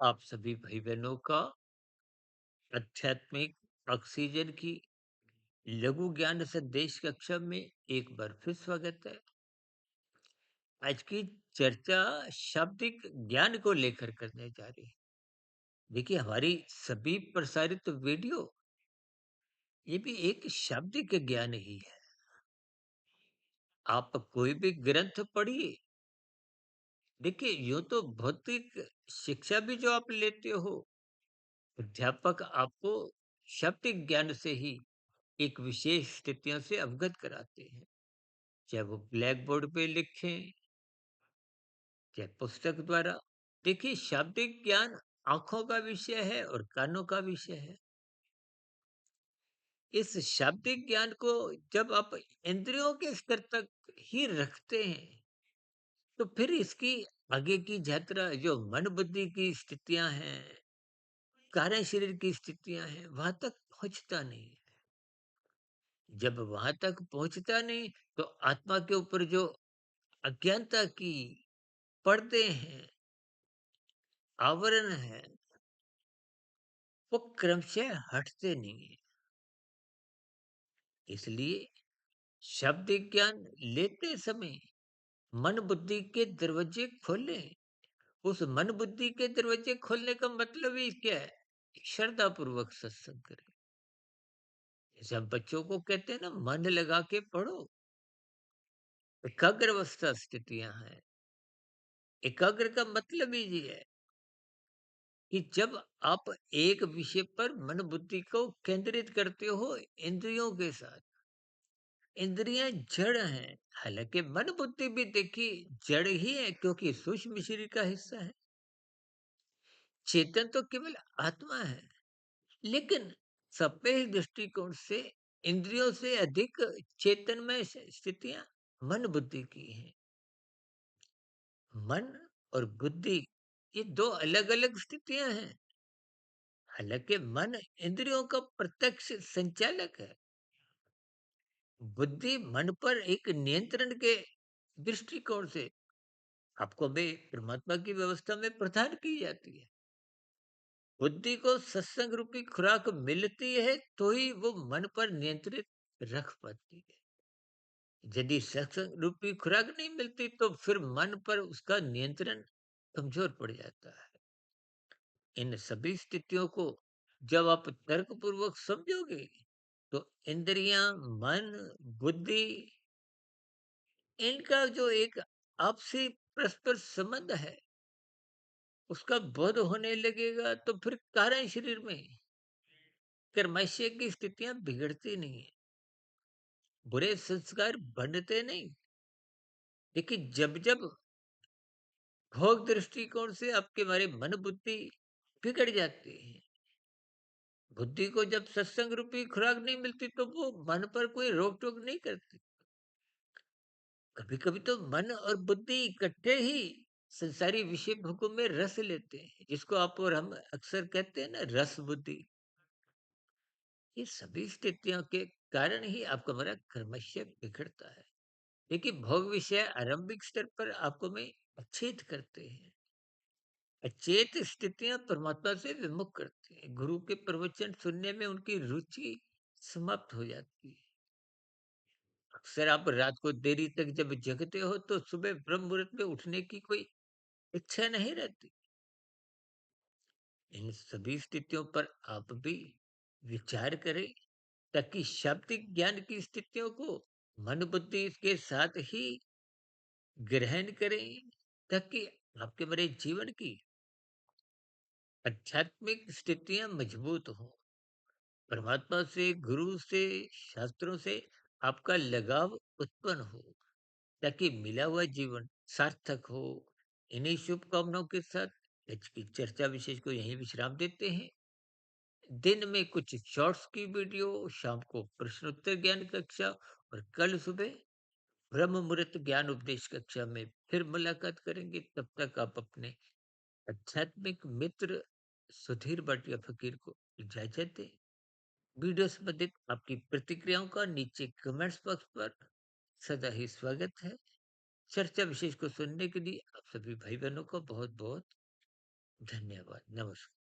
आप सभी भाई बहनों का आध्यात्मिक ऑक्सीजन की लघु ज्ञान संदेश कक्षा में एक बार फिर स्वागत है। आज की चर्चा शाब्दिक ज्ञान को लेकर करने जा रही है। देखिए, हमारी सभी प्रसारित वीडियो ये भी एक शाब्दिक ज्ञान ही है। आप कोई भी ग्रंथ पढ़िए। देखिए, यूं तो भौतिक शिक्षा भी जो आप लेते हो, अध्यापक आपको शाब्दिक ज्ञान से ही एक विशेष स्थितियों से अवगत कराते हैं। चाहे वो ब्लैक बोर्ड पे लिखें, चाहे पुस्तक द्वारा। देखिए, शाब्दिक ज्ञान आंखों का विषय है और कानों का विषय है। इस शाब्दिक ज्ञान को जब आप इंद्रियों के स्तर तक ही रखते हैं, तो फिर इसकी आगे की यात्रा जो मन बुद्धि की स्थितियां हैं, कार्य शरीर की स्थितियां हैं, वहां तक पहुंचता नहीं है। जब वहां तक पहुंचता नहीं, तो आत्मा के ऊपर जो अज्ञानता की पर्दे हैं, आवरण है, वो क्रमशः हटते नहीं है। इसलिए शब्द ज्ञान लेते समय मन बुद्धि के दरवाजे खोलें। उस मन बुद्धि के दरवाजे खोलने का मतलब ही क्या है? श्रद्धा पूर्वक सत्संग करें। जैसे हम बच्चों को कहते हैं ना, मन लगा के पढ़ो। एकाग्र अवस्था स्थितियां हैं। एकाग्र का मतलब ही ये है कि जब आप एक विषय पर मन बुद्धि को केंद्रित करते हो इंद्रियों के साथ। इंद्रियां जड़ हैं, हालांकि मन बुद्धि भी देखिए जड़ ही है, क्योंकि सूक्ष्म शरीर का हिस्सा है। चेतन तो केवल आत्मा है, लेकिन सापेक्ष दृष्टिकोण से इंद्रियों से अधिक चेतनमय स्थितियां मन बुद्धि की हैं। मन और बुद्धि ये दो अलग अलग स्थितियां हैं। हालांकि मन इंद्रियों का प्रत्यक्ष संचालक है। बुद्धि मन पर एक नियंत्रण के दृष्टिकोण से आपको भी परमात्मा की व्यवस्था में प्रदान की जाती है। बुद्धि को सत्संग रूपी खुराक मिलती है, तो ही वो मन पर नियंत्रित रख पाती है। यदि सत्संग रूपी खुराक नहीं मिलती, तो फिर मन पर उसका नियंत्रण कमजोर पड़ जाता है। इन सभी स्थितियों को जब आप तर्क पूर्वक समझोगे, तो इंद्रियां, मन, बुद्धि, इनका जो एक आपसी परस्पर संबंध है, उसका बोध होने लगेगा, तो फिर कारण शरीर में कर्मश्य की स्थितियां बिगड़ती नहीं है। बुरे संस्कार बनते नहीं। देखिए, जब जब भोग दृष्टिकोण से आपके हमारे मन बुद्धि बिगड़ जाती है, बुद्धि को जब सत्संग रूपी खुराक नहीं मिलती, तो वो मन पर कोई रोक टोक नहीं करती। कभी कभी तो मन और बुद्धि इकट्ठे ही संसारी विषय भोगों में रस लेते हैं, जिसको आप और हम अक्सर कहते हैं ना, रस बुद्धि। ये सभी स्थितियों के कारण ही आपका हमारा कर्मश्य बिगड़ता है। देखिए, भोग विषय आरंभिक स्तर पर आपको में अच्छेद करते हैं। अचेत स्थितियां परमात्मा से विमुख करती हैं। गुरु के प्रवचन सुनने में उनकी रुचि समाप्त हो जाती है। अक्सर आप रात को देरी तक जब जगते हो, तो सुबह ब्रह्म मुहूर्त में उठने की कोई इच्छा नहीं रहती। इन सभी स्थितियों पर आप भी विचार करें, ताकि शाब्दिक ज्ञान की स्थितियों को मन बुद्धि के साथ ही ग्रहण करें, ताकि आपके मेरे जीवन की आध्यात्मिक स्थितियां मजबूत हों। परमात्मा से, गुरु से, शास्त्रों से आपका लगाव उत्पन्न हो, ताकि मिला हुआ जीवन सार्थक हो। इन्हीं शुभकामनाओं के साथ आज की चर्चा विशेष को यहीं विश्राम देते हैं। दिन में कुछ शॉर्ट्स की वीडियो, शाम को प्रश्नोत्तर ज्ञान कक्षा, और कल सुबह ब्रह्म मुहूर्त ज्ञान उपदेश कक्षा में फिर मुलाकात करेंगे। तब तक आप अपने आध्यात्मिक मित्र सुधीर भाटिया फकीर को इजाजत दें। वीडियो संबंधित आपकी प्रतिक्रियाओं का नीचे कमेंट्स बॉक्स पर सदा ही स्वागत है। चर्चा विशेष को सुनने के लिए आप सभी भाई बहनों का बहुत बहुत धन्यवाद, नमस्कार।